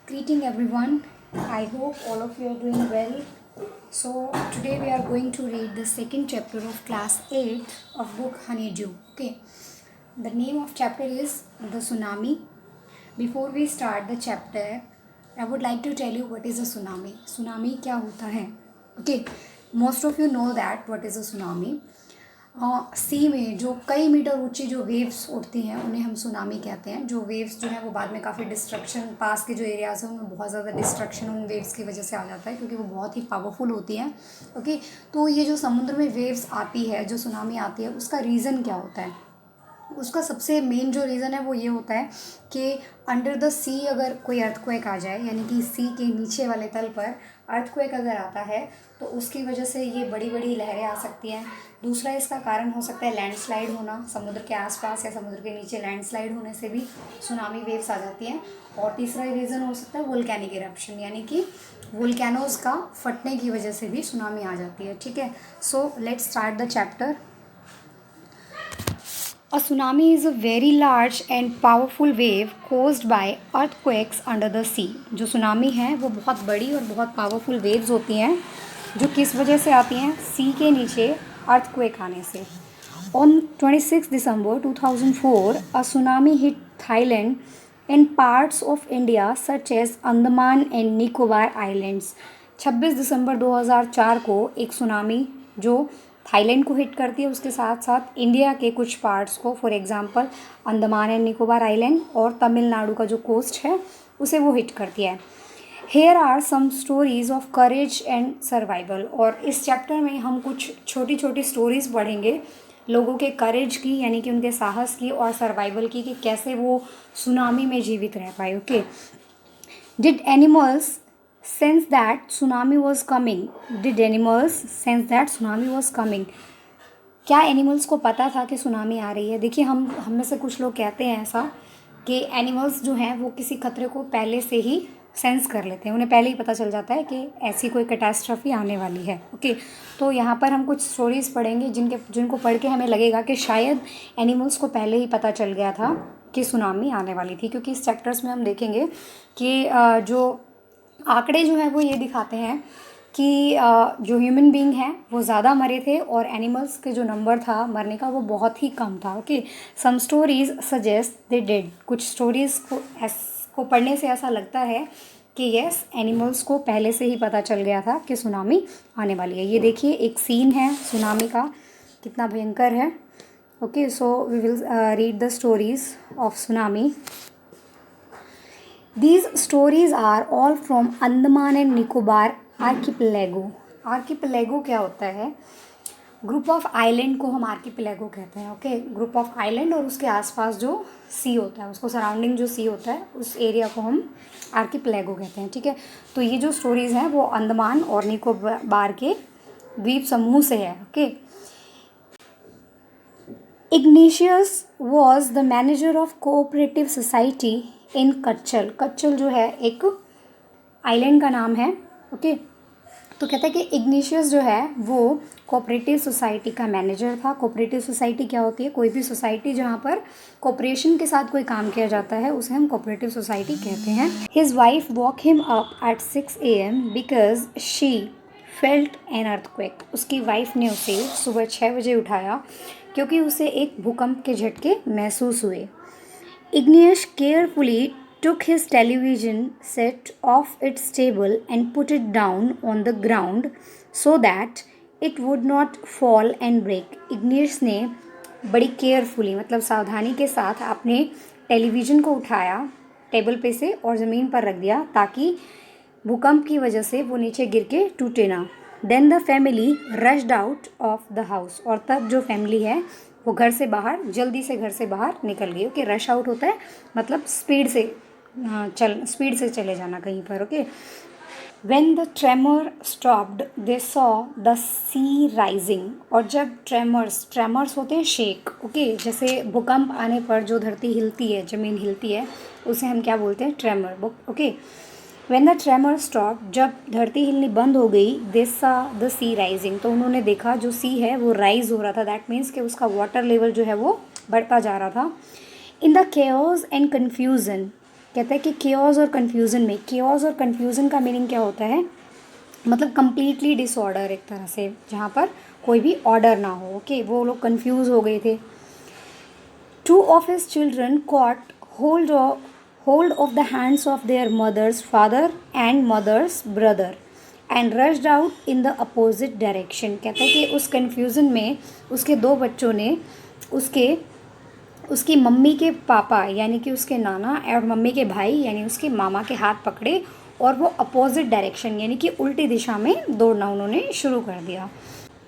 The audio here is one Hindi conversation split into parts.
Greeting everyone. I hope all of you are doing well. So today we are going to read the second chapter of class 8 of book Honeydew. Okay. The name of chapter is The Tsunami. Before we start the chapter, I would like to tell you what is a tsunami. Tsunami क्या होता है? Okay. Most of you know that what is a tsunami. सी में जो कई मीटर ऊंची जो वेव्स उठती हैं उन्हें हम सुनामी कहते हैं। जो वेव्स जो है वो बाद में काफ़ी डिस्ट्रक्शन, पास के जो एरियाज हैं उनमें बहुत ज़्यादा डिस्ट्रक्शन उन वेव्स की वजह से आ जाता है क्योंकि वो बहुत ही पावरफुल होती हैं। ओके, तो ये जो समुद्र में वेव्स आती है, जो सुनामी आती है, उसका रीज़न क्या होता है? उसका सबसे मेन जो रीज़न है वो ये होता है कि अंडर द सी अगर कोई अर्थक्वेक आ जाए, यानी कि सी के नीचे वाले तल पर अर्थक्वेक अगर आता है तो उसकी वजह से ये बड़ी बड़ी लहरें आ सकती हैं। दूसरा इसका कारण हो सकता है लैंडस्लाइड होना, समुद्र के आसपास या समुद्र के नीचे लैंडस्लाइड होने से भी सुनामी वेव्स आ जाती हैं। और तीसरा रीज़न हो सकता है वोल्केनिक इरप्शन, यानी कि वोल्केनोज़ का फटने की वजह से भी सुनामी आ जाती है। ठीक है, so let's start the chapter. A tsunami is a very large and powerful wave caused by earthquakes under the sea. जो सुनामी है वो बहुत बड़ी और बहुत पावरफुल वेव्स होती हैं जो किस वजह से आती हैं? सी के नीचे अर्थक्वेक आने से। On 26 December 2004, a tsunami hit Thailand and parts of India such as Andaman and Nicobar Islands. 26 दिसंबर 2004 को एक सुनामी जो थाईलैंड को हिट करती है, उसके साथ साथ इंडिया के कुछ पार्ट्स को, for example Andaman and Nicobar island और तमिलनाडु का जो कोस्ट है उसे वो हिट करती है। Here are some stories of courage and survival. और इस चैप्टर में हम कुछ छोटी छोटी स्टोरीज पढ़ेंगे लोगों के करेज की, यानी कि उनके साहस की, और सर्वाइवल की, कि कैसे वो सुनामी में जीवित रह पाए। Okay, did animals sense that tsunami was coming? Did animals sense that tsunami was coming? क्या एनिमल्स को पता था कि सुनामी आ रही है? देखिए, हम में से कुछ लोग कहते हैं ऐसा कि एनिमल्स जो हैं वो किसी खतरे को पहले से ही सेंस कर लेते हैं, उन्हें पहले ही पता चल जाता है कि ऐसी कोई कैटास्ट्रॉफी आने वाली है। ओके, तो यहाँ पर हम कुछ स्टोरीज़ पढ़ेंगे जिनको पढ़ के हमें लगेगा कि शायद एनिमल्स को पहले ही पता चल गया था कि सुनामी आने वाली थी, क्योंकि इस चैप्टर्स में हम देखेंगे कि जो आंकड़े जो है वो ये दिखाते हैं कि जो ह्यूमन बीइंग हैं वो ज़्यादा मरे थे और एनिमल्स के जो नंबर था मरने का वो बहुत ही कम था। Okay, some stories suggest they did. कुछ स्टोरीज़ को पढ़ने से ऐसा लगता है कि यस, एनिमल्स को पहले से ही पता चल गया था कि सुनामी आने वाली है। ये देखिए, एक सीन है सुनामी का, कितना भयंकर है। Okay, so we will read the stories of tsunami. These stories are all from Andaman and Nicobar archipelago. Archipelago क्या होता है? ग्रुप ऑफ आइलैंड को हम आर्किपेलेगो कहते हैं। ओके, ग्रुप ऑफ आइलैंड और उसके आसपास जो सी होता है, उसको सराउंडिंग जो सी होता है उस एरिया को हम आर्किपेलेगो कहते हैं। ठीक है, तो ये जो स्टोरीज़ हैं वो अंडमान और निकोबार के द्वीप समूह से है। Okay, Ignatius was the manager of cooperative society in Katchal. Katchal जो है एक आइलैंड का नाम है। ओके, तो कहता है कि इग्निशियस जो है वो कोऑपरेटिव सोसाइटी का मैनेजर था। कोऑपरेटिव सोसाइटी क्या होती है? कोई भी सोसाइटी जहाँ पर कोऑपरेशन के साथ कोई काम किया जाता है उसे हम कोऑपरेटिव सोसाइटी कहते हैं। His wife walk him up at 6 AM because she felt an earthquake. उसकी वाइफ ने उसे सुबह 6 बजे उठाया क्योंकि उसे एक भूकंप के झटके महसूस हुए। Igneous carefully took his television set off its table and put it down on the ground so that it would not fall and break. Igneous ने बड़ी केयरफुली, मतलब सावधानी के साथ, अपने टेलीविज़न को उठाया टेबल पे से और ज़मीन पर रख दिया ताकि भूकंप की वजह से वो नीचे गिर के टूटे ना। Then the family rushed out of the house. और तब जो फैमिली है वो घर से बाहर, जल्दी से घर से बाहर निकल गई। ओके, रश आउट होता है मतलब स्पीड से चले जाना कहीं पर। Okay, when the tremor stopped they saw the sea rising. और जब ट्रेमर्स होते हैं शेक। ओके, जैसे भूकंप आने पर जो धरती हिलती है, ज़मीन हिलती है, उसे हम क्या बोलते हैं? Tremor. Okay, when the tremor stop, जब धरती हिलनी बंद हो गई, दे सा द सी राइजिंग, तो उन्होंने देखा जो सी है वो राइज हो रहा था। दैट मीन्स कि उसका वाटर लेवल जो है वो बढ़ता जा रहा था। In the chaos and confusion, कहता है कि केओस और कन्फ्यूज़न में, केओस और कन्फ्यूज़न का मीनिंग क्या होता है, मतलब कम्प्लीटली डिसऑर्डर एक तरह से, जहाँ पर कोई भी ऑर्डर ना हो। ओके, वो लोग कंफ्यूज हो गए थे। Two of his children caught hold of the hands of their mother's father and mother's brother and rushed out in the opposite direction। कहता है कि उस कन्फ्यूज़न में उसके दो बच्चों ने उसकी मम्मी के पापा यानी कि उसके नाना और मम्मी के भाई यानी उसके मामा के हाथ पकड़े और वो अपोजिट डायरेक्शन यानी कि उल्टी दिशा में दौड़ना उन्होंने शुरू कर दिया।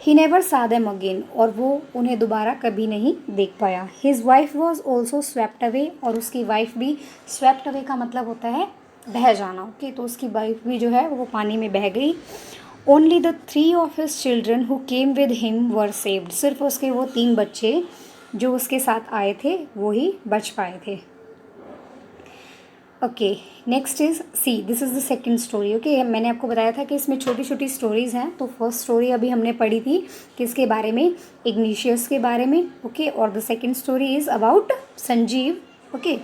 He never saw them again, और वो उन्हें दोबारा कभी नहीं देख पाया। His wife was also swept away, और उसकी वाइफ भी, स्वेप्ट अवे का मतलब होता है बह जाना। ओके, तो उसकी वाइफ भी जो है वो पानी में बह गई। Only the 3 of his children who came with him were saved. सिर्फ उसके वो 3 बच्चे जो उसके साथ आए थे वो ही बच पाए थे। Okay, next is C, this is the second story. Okay, मैंने आपको बताया था कि इसमें छोटी छोटी स्टोरीज़ हैं। तो फर्स्ट स्टोरी अभी हमने पढ़ी थी किसके बारे में, इग्निशियस के बारे में। ओके, और the second story is about Sanjeev. Okay,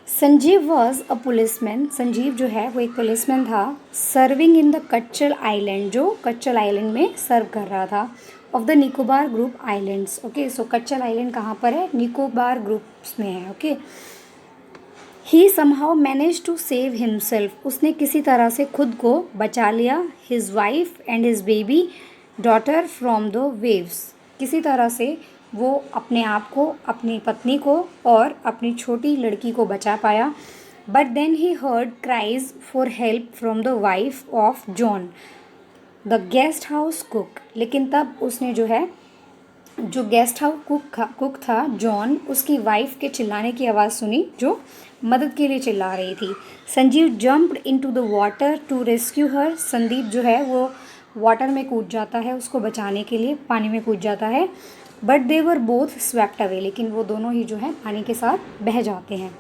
Sanjeev was a policeman. Sanjeev जो है वो एक पुलिसमैन था, serving in the Katchal island, जो कच्चल आइलैंड में सर्व कर रहा था, of the Nicobar group islands. Okay, so Katchal island कहाँ पर है, निकोबार ग्रुप्स में है। Okay, he somehow manage to save himself, उसने किसी तरह से खुद को बचा लिया। His wife and his baby daughter from the waves, किसी तरह से वो अपने आप को, अपनी पत्नी को और अपनी छोटी लड़की को बचा पाया। But then he heard cries for help from the wife of John the guest house cook, लेकिन तब उसने जो है, जो गेस्ट हाउस कुक था जॉन, उसकी वाइफ के चिल्लाने की आवाज़ सुनी जो मदद के लिए चिल्ला रही थी। Sanjeev jumped into the water to rescue her, Sandeep जो है वो वाटर में कूद जाता है उसको बचाने के लिए, पानी में कूद जाता है। But they were both swept away, लेकिन वो दोनों ही जो है पानी के साथ बह जाते हैं।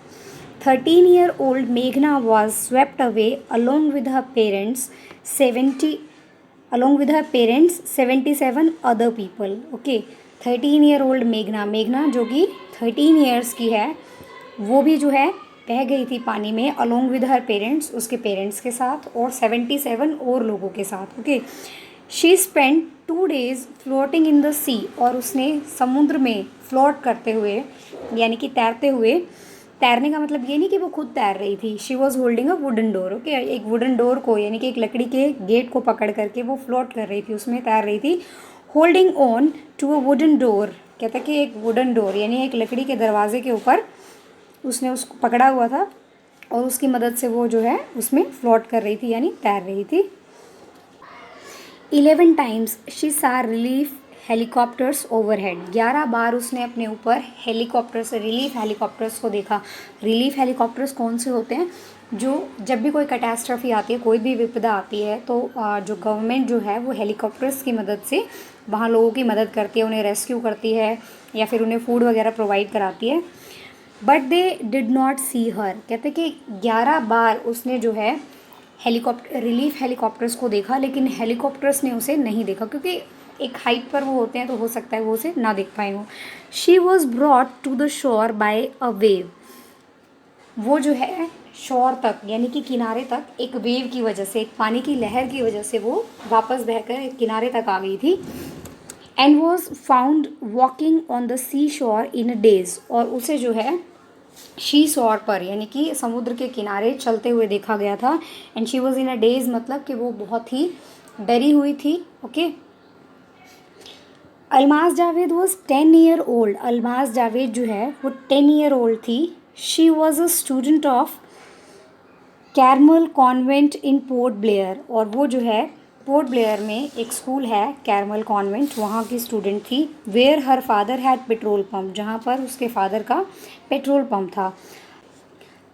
13-year-old मेघना was swept away along with her parents 77 other people। Okay, 13-year-old मेघना जो कि 13 ईयर्स की है, वो भी जो है बह गई थी पानी में along with her parents, उसके पेरेंट्स के साथ, और 77 और लोगों के साथ। Okay, she spend 2 days floating in the sea, और उसने समुद्र में फ्लोट करते हुए यानी कि तैरते हुए, तैरने का मतलब ये नहीं कि वो खुद तैर रही थी, she was holding a wooden door. Okay, एक वुडन डोर को यानी कि एक लकड़ी के गेट को पकड़ करके वो फ्लोट कर रही थी, उसमें तैर रही थी। Holding on to a wooden door, कहता कि एक वुडन डोर यानी एक लकड़ी के दरवाजे के ऊपर उसने उसको पकड़ा हुआ था और उसकी मदद से वो जो है उसमें फ्लोट कर रही थी यानी तैर रही थी। 11 times शी सा रिलीफ हेलीकॉप्टर्स ओवरहेड, 11 बार उसने अपने ऊपर हेलीकॉप्टर्स, रिलीफ हेलीकॉप्टर्स को देखा। रिलीफ हेलीकॉप्टर्स कौन से होते हैं, जो जब भी कोई कैटास्ट्रफी आती है, कोई भी विपदा आती है, तो जो गवर्नमेंट जो है वो हेलीकॉप्टर्स की मदद से वहाँ लोगों की मदद करती है, उन्हें रेस्क्यू करती है या फिर उन्हें फूड वगैरह प्रोवाइड कराती है। बट दे डिड नॉट सी हर, कहते कि 11 बार उसने जो है रिलीफ हेलीकॉप्टर्स को देखा, लेकिन हेलीकॉप्टर्स ने उसे नहीं देखा, क्योंकि एक हाइट पर वो होते हैं तो हो सकता है वो उसे ना देख पाए हों। She was brought to the shore by a wave, वो जो है शोर तक यानी कि किनारे तक एक वेव की वजह से, एक पानी की लहर की वजह से वो वापस बहकर एक किनारे तक आ गई थी। And was found walking on the sea shore in a days, और उसे जो है शी शोर पर यानी कि समुद्र के किनारे चलते हुए देखा गया था। And she was in a days मतलब कि वो बहुत ही डरी हुई थी। Okay, Almaz Javed was 10 year old, Almaz Javed जो है वो 10 year old थी। She was a student of caramel convent in port Blair, और वो जो है पोर्ट ब्लेयर में एक स्कूल है कैरमल कॉन्वेंट, वहाँ की स्टूडेंट थी। Where her father had petrol pump, जहाँ पर उसके फादर का पेट्रोल पम्प था।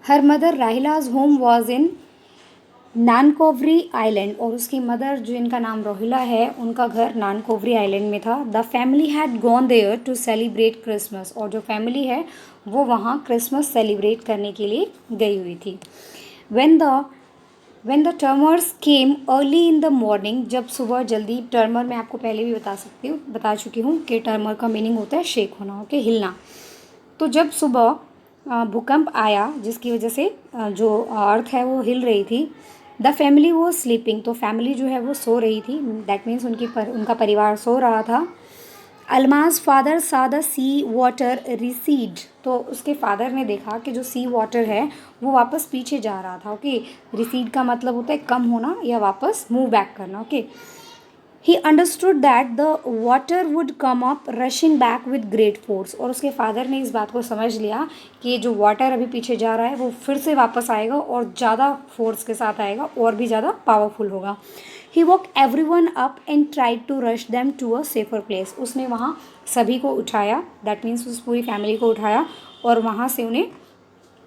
Her mother Rahila's home was in Nancowry island, और उसकी मदर जिनका नाम रोहिला है उनका घर नानकोवरी आइलैंड में था। The family had gone there to celebrate Christmas, और जो फैमिली है वो वहाँ क्रिसमस सेलिब्रेट करने के लिए गई हुई थी। When the टर्मर्स came early in the morning, जब सुबह जल्दी, टर्मर मैं आपको पहले भी बता चुकी हूँ कि टर्मर का मीनिंग होता है शेक होना, ओके, हिलना। तो जब सुबह भूकंप आया जिसकी वजह से जो अर्थ है वो हिल रही थी। द फैमिली वो स्लीपिंग, तो फैमिली जो है वो सो रही थी, दैट मीन्स उनका परिवार सो रहा था। अलमाज फादर सा द सी वाटर रिसीड, तो उसके फादर ने देखा कि जो सी वाटर है वो वापस पीछे जा रहा था। ओके, रिसीड का मतलब होता है कम होना या वापस मूव बैक करना। Okay, he understood that the water would come up rushing back with great force, और उसके फादर ने इस बात को समझ लिया कि जो वाटर अभी पीछे जा रहा है वो फिर से वापस आएगा और ज़्यादा फोर्स के साथ आएगा और भी ज़्यादा पावरफुल होगा। He walk everyone up and tried to rush them to a safer place, उसने वहाँ सभी को उठाया, दैट मीन्स उस पूरी फैमिली को उठाया और वहाँ से उन्हें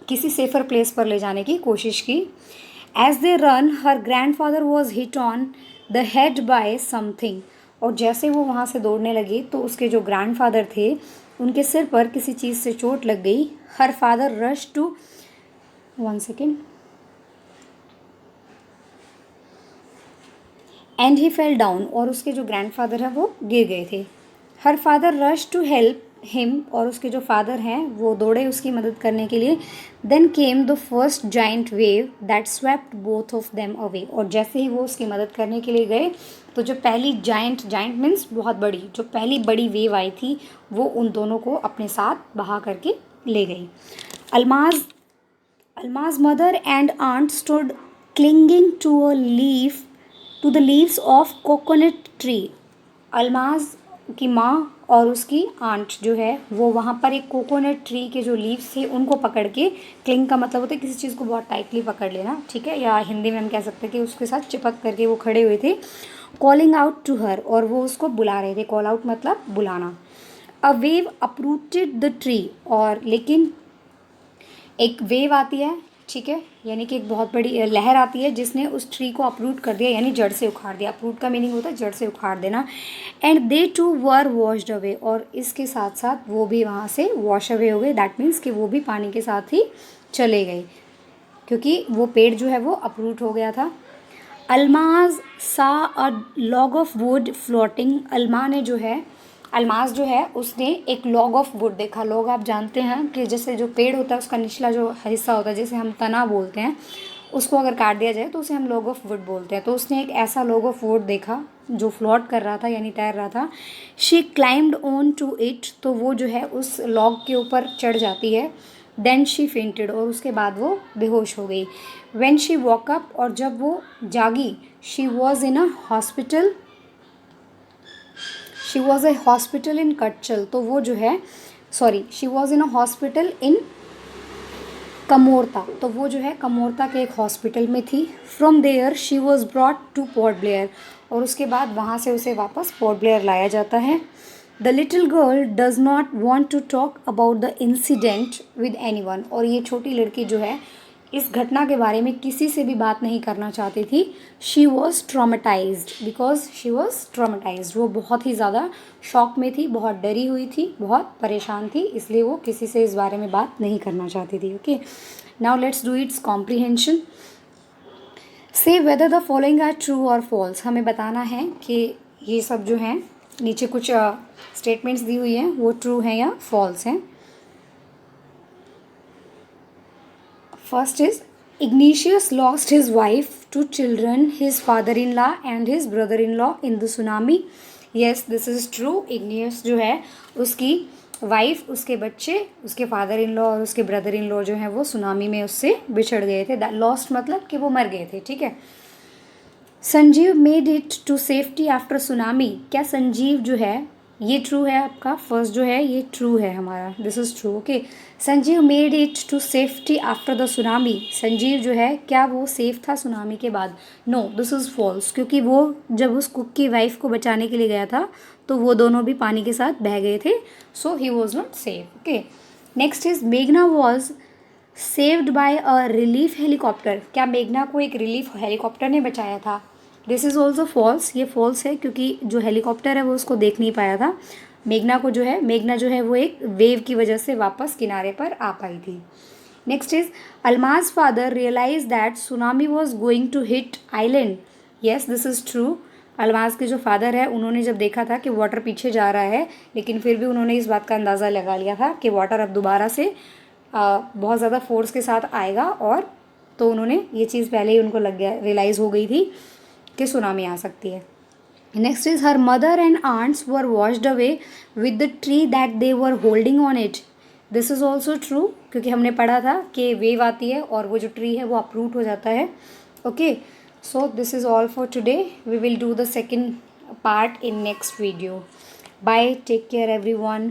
किसी सेफर प्लेस पर ले जाने की कोशिश की। As they ran her grand father was hit on the head by something, और जैसे वो वहाँ से दौड़ने लगी तो उसके जो ग्रैंड फादर थे उनके सिर पर किसी चीज़ से चोट लग गई। Her father rush to, one second, and he fell down, और उसके जो ग्रैंडफादर है वो गिर गए थे। Her father rush to help him, और उसके जो फादर हैं वो दौड़े उसकी मदद करने के लिए। Then came the first giant wave that swept both of them away, और जैसे ही वो उसकी मदद करने के लिए गए तो जो पहली जाइंट मीन्स बहुत बड़ी, जो पहली बड़ी वेव आई थी वो उन दोनों को अपने साथ बहा करके ले गई। Almaz Almaz mother and aunt stood clinging to the leaves of coconut tree, Almaz की माँ और उसकी आंट जो है वो वहाँ पर एक कोकोनट ट्री के जो लीव्स थे उनको पकड़ के, क्लिंग का मतलब होता है किसी चीज़ को बहुत टाइटली पकड़ लेना, ठीक है, या हिंदी में हम कह सकते हैं कि उसके साथ चिपक करके वो खड़े हुए थे। कॉलिंग आउट टू हर, और वो उसको बुला रहे थे, कॉल आउट मतलब बुलाना। A wave uprooted the tree, और लेकिन एक वेव आती है, ठीक है, यानी कि एक बहुत बड़ी लहर आती है जिसने उस ट्री को अप्रूट कर दिया, यानी जड़ से उखाड़ दिया। अप्रूट का मीनिंग होता है जड़ से उखाड़ देना। And they too were washed away, और इसके साथ साथ वो भी वहाँ से वॉश अवे हो गए, दैट मीन्स कि वो भी पानी के साथ ही चले गए क्योंकि वो पेड़ जो है वो अप्रूट हो गया था। Almaz saw a log of wood floating, Almaz जो है उसने एक लॉग ऑफ वुड देखा। लॉग आप जानते हैं कि जैसे जो पेड़ होता है उसका निचला जो हिस्सा होता है जिसे हम तना बोलते हैं, उसको अगर काट दिया जाए तो उसे हम लॉग ऑफ वुड बोलते हैं। तो उसने एक ऐसा लॉग ऑफ वुड देखा जो फ्लोट कर रहा था यानी तैर रहा था। She climbed on to it, तो वो जो है उस लॉग के ऊपर चढ़ जाती है। देन शी फेंटेड, और उसके बाद वो बेहोश हो गई। व्हेन शी वॉक अप, और जब वो जागी, she was in a hospital she was a hospital in Katchal, तो वो जो है she was in a hospital in Kamorta, तो वो जो है कमोरता के एक हॉस्पिटल में थी। From there she was brought to Port Blair, और उसके बाद वहाँ से उसे वापस पोर्ट ब्लेयर लाया जाता है। The little girl does not want to talk about the incident with anyone, और ये छोटी लड़की जो है इस घटना के बारे में किसी से भी बात नहीं करना चाहती थी। She was traumatized, because she was traumatized, वो बहुत ही ज़्यादा शॉक में थी, बहुत डरी हुई थी, बहुत परेशान थी, इसलिए वो किसी से इस बारे में बात नहीं करना चाहती थी। Okay, now let's do its comprehension. Say whether the following are true or false, हमें बताना है कि ये सब जो हैं नीचे कुछ स्टेटमेंट्स दी हुई हैं वो ट्रू हैं या फॉल्स हैं। First is Ignatius lost his wife, 2 children, his father-in-law and his brother-in-law in the tsunami. Yes, this is true. Igneous जो है उसकी वाइफ, उसके बच्चे, उसके फादर इन लॉ और उसके ब्रदर इन लॉ जो है वो सुनामी में उससे बिछड़ गए थे। लॉस्ट मतलब कि वो मर गए थे, ठीक है। Sanjeev made it to safety after tsunami, क्या संजीव जो है ये ट्रू है आपका, फर्स्ट जो है ये ट्रू है हमारा, this is true. Okay, Sanjeev made it to safety after the tsunami, Sanjeev जो है क्या वो सेफ था सुनामी के बाद? नो, दिस इज़ फॉल्स, क्योंकि वो जब उस कुक की वाइफ को बचाने के लिए गया था तो वो दोनों भी पानी के साथ बह गए थे, so he was not safe. Okay, next is मेघना was saved by a relief helicopter, क्या मेघना को एक रिलीफ हेलीकॉप्टर ने बचाया था? दिस इज़ ऑल्सो फॉल्स, ये फॉल्स है क्योंकि जो हेलीकॉप्टर है वो उसको देख नहीं पाया था। मेघना जो है वो एक वेव की वजह से वापस किनारे पर आ पाई थी। Next is Almaz father realize that tsunami was going to hit island, yes this is true. Almaz के जो फादर है उन्होंने जब देखा था कि वाटर पीछे जा रहा है, लेकिन फिर भी उन्होंने इस बात का अंदाज़ा लगा लिया था कि वाटर अब दोबारा से बहुत ज़्यादा फोर्स के साथ आएगा, और तो उन्होंने ये चीज़ पहले ही उनको लग गया, रियलाइज़ हो गई थी कि सुनामी आ सकती है। Next is her mother and aunts were washed away with the tree that they were holding on it. This is also true, क्योंकि हमने पढ़ा था कि वेव आती है और वो जो ट्री है वो अपरूट हो जाता है। Okay, so this is all for today. We will do the second part in next video. Bye, take care everyone.